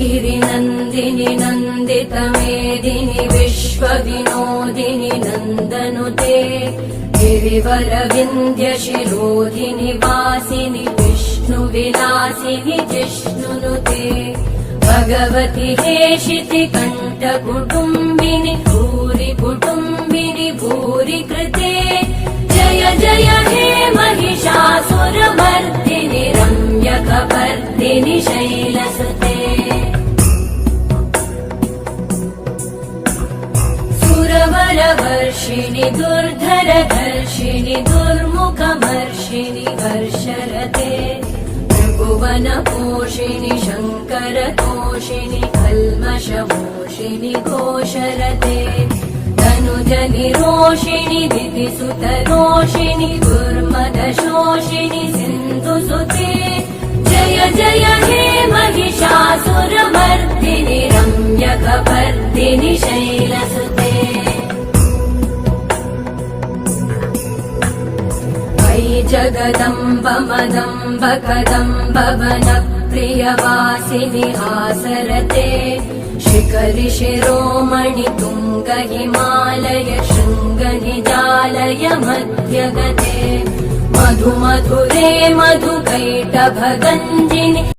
गिरिनन्दिनि नन्दितमेदिनि विश्वविनोदिनि नन्दनुते गिरिवरविन्द्यशिरोधिनि वासिनि विष्णुविलासिनि जिष्णुनुते भगवति हेशिति कण्ठकुटुम्बिनि भूरि कुटुम्बिनि भूरि कृते जय जय हे महिषासुरमर्दिनि रम्यकपर्दिनि शैलसुते सुरवरवर्षिणि दुर्धरधर्षिणि दुर्मुखमर्षिणि हर्षरते भुवनपोषिणि शङ्करतोषिणि कल्मषमोषिणि घोषरते तनुजनिरोषिणि दितिसुतरोषिणि दुर्मदशोषिणि सिन्धुसुते जय जय हे महिषासुरमर्दिनि रम्यकपर्दिनि शैलसुते जगदम्ब मदम्ब कदम्ब वनप्रियवासिनि हासरते शिखरि शिरोमणि तुङ्ग हिमालय शृङ्ग निजालय मध्यगते मधु मधुरे मधुकैटभगञ्जिनि